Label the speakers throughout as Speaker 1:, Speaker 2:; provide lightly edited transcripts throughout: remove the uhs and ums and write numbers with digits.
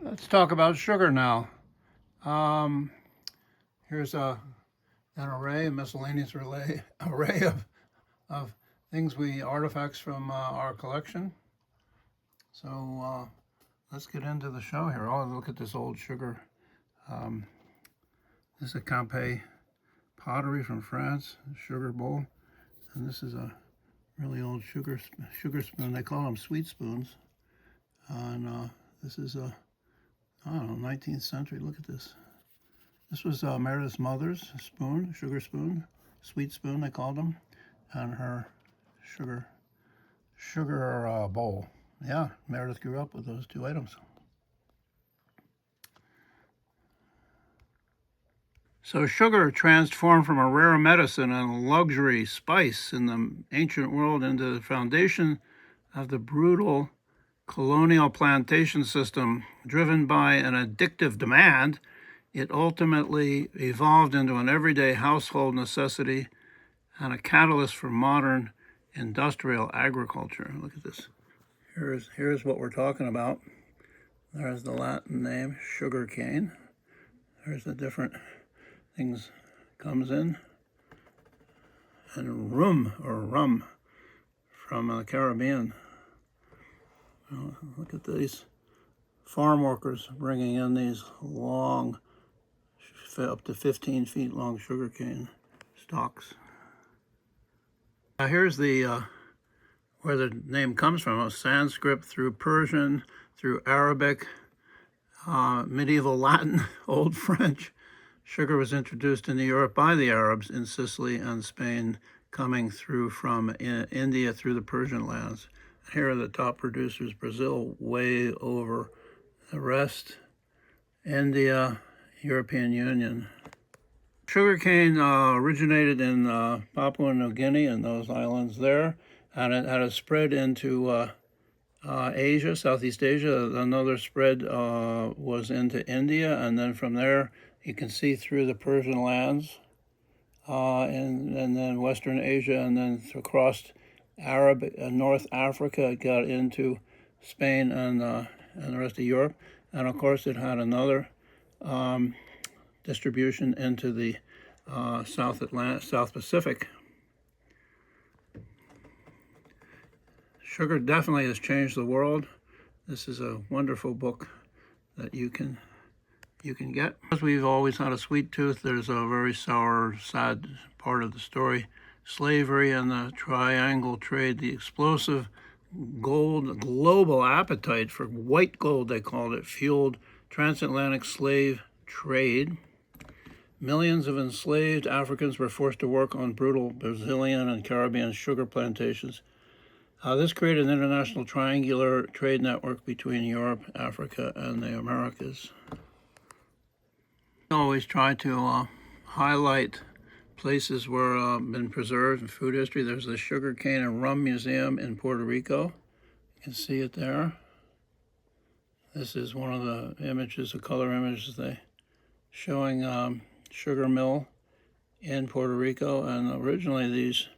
Speaker 1: Let's talk about sugar now. Um, here's an array, a miscellaneous array of artifacts from our collection. So let's get into the show here. Oh, look at this old sugar. This is a Campe pottery from France, sugar bowl. And this is a really old sugar spoon. They call them sweet spoons. And this is a, I don't know, 19th century. Look at this. This was Meredith's mother's spoon, sugar spoon, sweet spoon they called them, and her sugar bowl. Yeah, Meredith grew up with those two items. So sugar transformed from a rare medicine and a luxury spice in the ancient world into the foundation of the brutal colonial plantation system. Driven by an addictive demand, it ultimately evolved into an everyday household necessity and a catalyst for modern industrial agriculture. Look at this. Here's what we're talking about. There's the Latin name, sugar cane. There's the different things comes in. And rum from the Caribbean. Well, look at these farm workers bringing in these long, up to 15 feet long sugarcane stalks. Now here's the where the name comes from: Sanskrit through Persian, through Arabic, medieval Latin, Old French. Sugar was introduced into Europe by the Arabs in Sicily and Spain, coming through from India through the Persian lands. Here are the top producers: Brazil way over the rest, India, European Union. Sugarcane originated in Papua New Guinea and those islands there, and it had a spread into Asia, Southeast Asia. Another spread was into India, and then from there you can see through the Persian lands, and then Western Asia, and then across North Africa. It got into Spain and the rest of Europe, and of course it had another distribution into the South Pacific. Sugar definitely has changed the world. This is a wonderful book that you can get. Because we've always had a sweet tooth, there's a very sour, sad part of the story. Slavery and the triangle trade, the explosive global appetite for white gold, they called it, fueled transatlantic slave trade. Millions of enslaved Africans were forced to work on brutal Brazilian and Caribbean sugar plantations. This created an international triangular trade network between Europe, Africa, and the Americas. I always try to highlight places where been preserved in food history. There's the Sugar Cane and Rum Museum in Puerto Rico. You can see it there. This is one of the images, the color images showing sugar mill in Puerto Rico. And originally these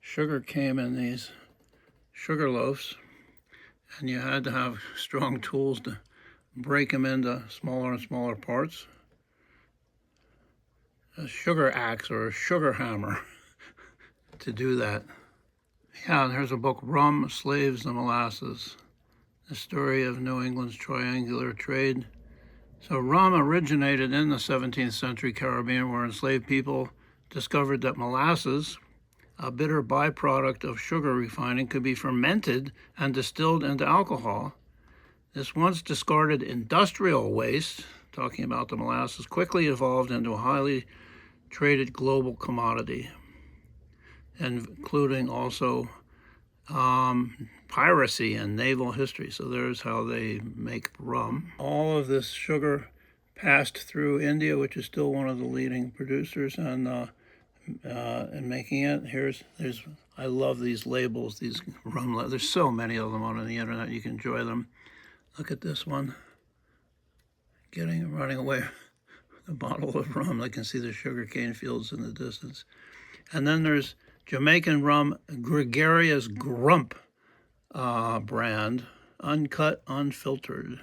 Speaker 1: sugar came in these sugar loaves, and you had to have strong tools to break them into smaller and smaller parts. A sugar axe or a sugar hammer to do that. Yeah, and here's a book, Rum, Slaves, and Molasses, the story of New England's triangular trade. So rum originated in the 17th century Caribbean, where enslaved people discovered that molasses, a bitter byproduct of sugar refining, could be fermented and distilled into alcohol. This once discarded industrial waste, talking about the molasses, quickly evolved into a highly traded global commodity, including also piracy and naval history. So there's how they make rum. All of this sugar passed through India, which is still one of the leading producers, and making it. I love these labels, these rum labels. There's so many of them on the internet. You can enjoy them. Look at this one. Running away with a bottle of rum. I can see the sugarcane fields in the distance. And then there's Jamaican rum, Gregarious Grump brand, uncut, unfiltered.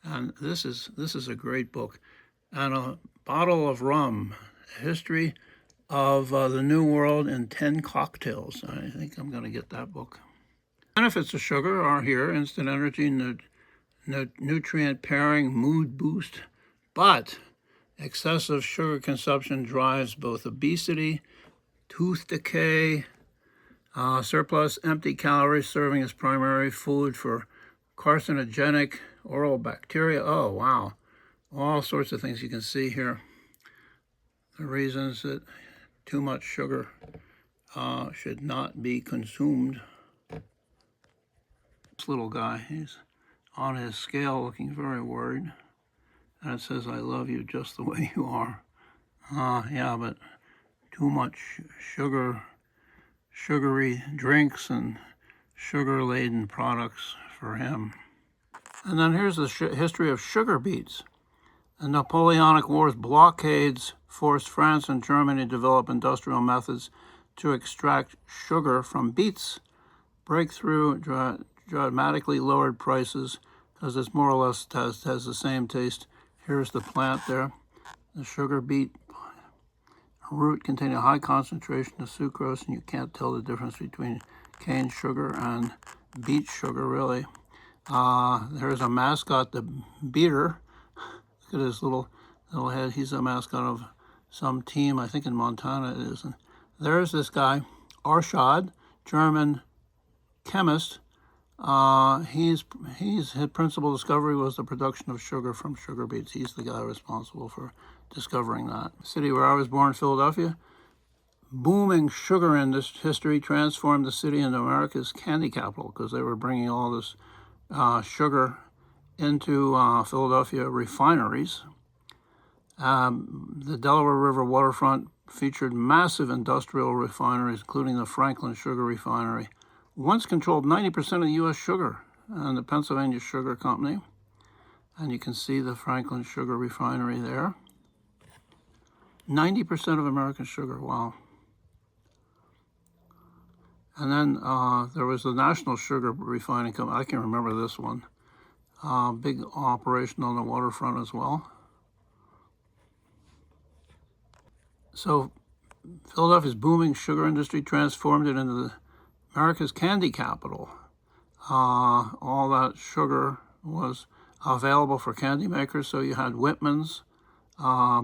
Speaker 1: And this is a great book. And a bottle of rum, history of the New World in 10 cocktails. I think I'm going to get that book. Benefits of sugar are here: instant energy, nutrient pairing, mood boost. But excessive sugar consumption drives both obesity, tooth decay, surplus empty calories serving as primary food for carcinogenic oral bacteria. Oh, wow. All sorts of things you can see here. The reasons that too much sugar should not be consumed. This little guy, he's on his scale looking very worried. And it says, I love you just the way you are. Yeah, but too much sugary drinks and sugar-laden products for him. And then here's the history of sugar beets. The Napoleonic Wars blockades forced France and Germany to develop industrial methods to extract sugar from beets. Breakthrough dramatically lowered prices because it's more or less has the same taste. Here's the plant there. The sugar beet root containing a high concentration of sucrose, and you can't tell the difference between cane sugar and beet sugar, really. There's a mascot, the beater. Look at his little head. He's a mascot of some team, I think in Montana it is. And there's this guy, Arshad, German chemist. His principal discovery was the production of sugar from sugar beets. He's the guy responsible for discovering that. The city where I was born, Philadelphia, booming sugar industry transformed the city into America's candy capital because they were bringing all this sugar into Philadelphia refineries. The Delaware River waterfront featured massive industrial refineries, including the Franklin Sugar Refinery. Once controlled 90% of U.S. sugar, and the Pennsylvania Sugar Company. And you can see the Franklin Sugar Refinery there. 90% of American sugar, wow. And then there was the National Sugar Refining Company. I can remember this one. Big operation on the waterfront as well. So Philadelphia's booming sugar industry transformed it into America's candy capital. All that sugar was available for candy makers. So you had Whitman's,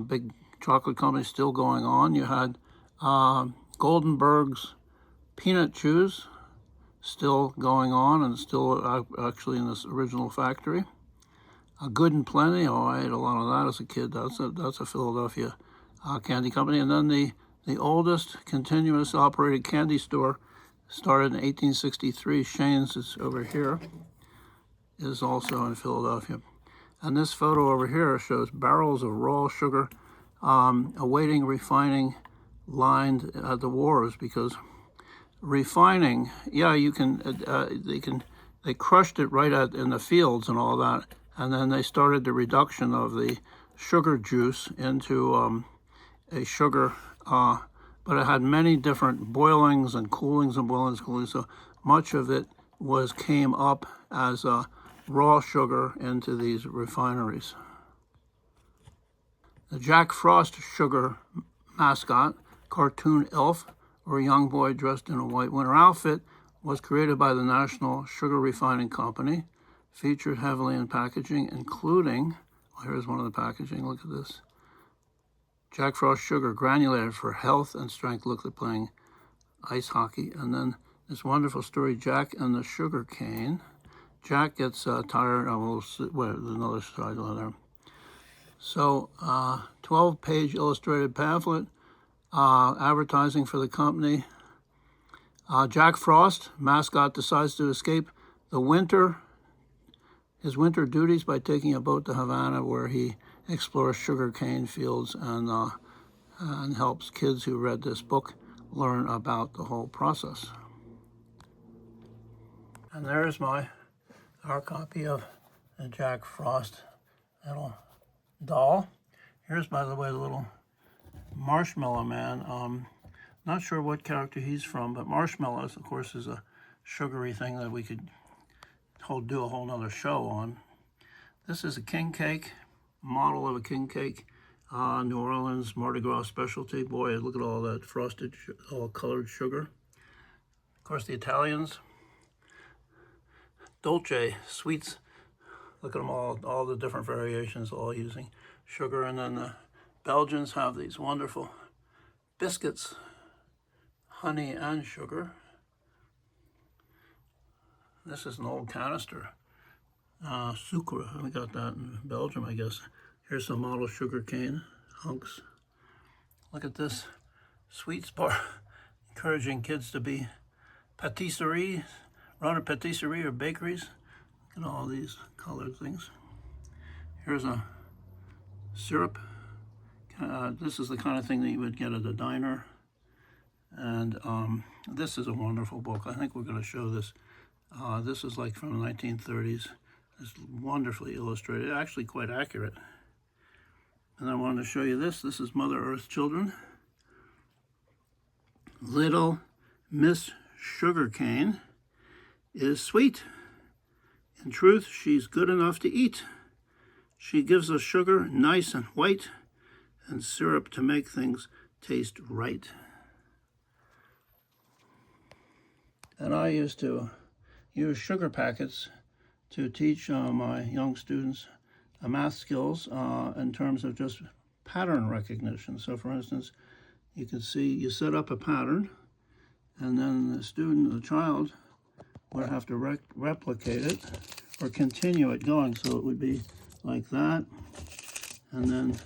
Speaker 1: big chocolate company still going on. You had Goldenberg's peanut chews still going on and still actually in this original factory. Good and Plenty, oh, I ate a lot of that as a kid. That's a Philadelphia candy company. And then the oldest continuous operated candy store started in 1863. Shane's is over here, is also in Philadelphia. And this photo over here shows barrels of raw sugar awaiting refining lined at the wharves, because refining, yeah, you can, they crushed it right in the fields and all that, and then they started the reduction of the sugar juice into a sugar, but it had many different boilings and coolings and boilings and coolings, so much of it came up as raw sugar into these refineries. The Jack Frost sugar mascot, cartoon elf, or a young boy dressed in a white winter outfit, was created by the National Sugar Refining Company, featured heavily in packaging, including, well, here's one of the packaging, look at this. Jack Frost sugar, granulated for health and strength. Look, they're playing ice hockey. And then this wonderful story, Jack and the Sugar Cane. Jack gets tired. There's another slide there. So, 12-page illustrated pamphlet, advertising for the company. Jack Frost, mascot, decides to escape his winter duties by taking a boat to Havana, where he explores sugarcane fields and helps kids who read this book learn about the whole process. And there's our copy of the Jack Frost little doll. Here's, by the way, the little Marshmallow Man. Not sure what character he's from, but marshmallows, of course, is a sugary thing that we could do a whole nother show on. This is a king cake, model of a king cake. New Orleans Mardi Gras specialty. Boy, look at all that frosted, all colored sugar. Of course, the Italians, dolce, sweets. Look at them all the different variations, all using sugar. And then the Belgians have these wonderful biscuits, honey and sugar. This is an old canister, sucre. We got that in Belgium, I guess. Here's some model sugar cane hunks. Look at this sweets bar, encouraging kids to be patisserie, run a patisserie or bakeries. Look at all these colored things. Here's a syrup. This is the kind of thing that you would get at a diner. And this is a wonderful book. I think we're going to show this. This is like from the 1930s. It's wonderfully illustrated, actually quite accurate. And I wanted to show you this. This is Mother Earth Children. Little Miss Sugarcane is sweet. In truth, she's good enough to eat. She gives us sugar nice and white and syrup to make things taste right. And I used to use sugar packets to teach my young students math skills in terms of just pattern recognition. So for instance, you can see you set up a pattern and then the student, the child, would have to replicate it or continue it going. So it would be like that, and then,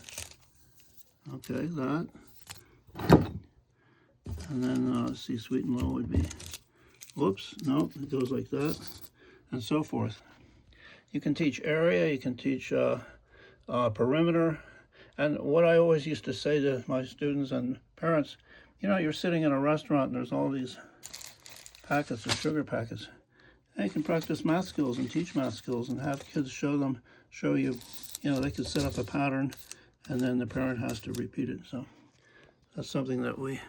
Speaker 1: okay, that, and then let's see, sweet and low would be, whoops, no, it goes like that, and so forth. You can teach area, you can teach perimeter, and what I always used to say to my students and parents, you know, you're sitting in a restaurant and there's all these packets of sugar packets, and you can practice math skills and teach math skills and have kids show you, you know, they could set up a pattern and then the parent has to repeat it. So that's something that we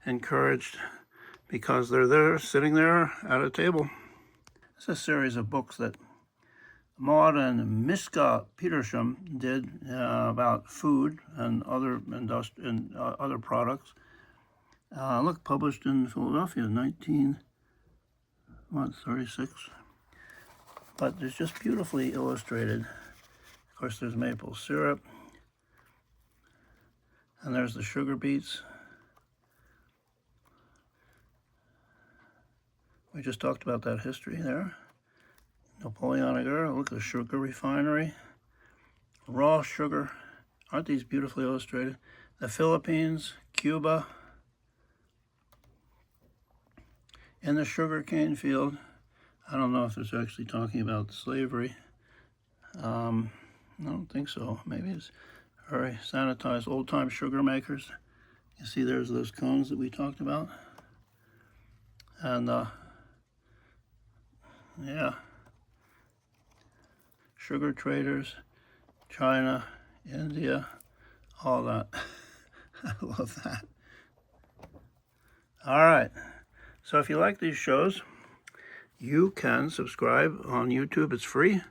Speaker 1: encouraged because they're there, sitting there at a table. It's a series of books that Maud and Miska Petersham did about food and other other products. Look, published in Philadelphia, 1936. But it's just beautifully illustrated. Of course, there's maple syrup, and there's the sugar beets. We just talked about that history there. Napoleonic era, look at the sugar refinery. Raw sugar, aren't these beautifully illustrated? The Philippines, Cuba. In the sugarcane field, I don't know if it's actually talking about slavery. I don't think so. Maybe it's very sanitized old-time sugar makers. You see there's those cones that we talked about. And yeah, sugar traders, China, India, all that. I love that. All right. So if you like these shows, you can subscribe on YouTube. It's free.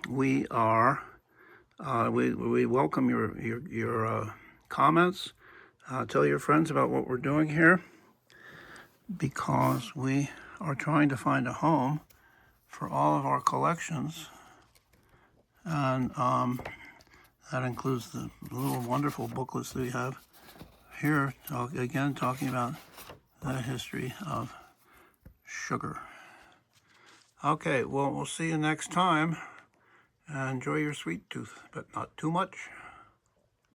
Speaker 1: We welcome your comments. Tell your friends about what we're doing here, because we are trying to find a home for all of our collections, and that includes the little wonderful booklets that we have here, again talking about the history of sugar. Okay, well, we'll see you next time. Enjoy your sweet tooth, but not too much.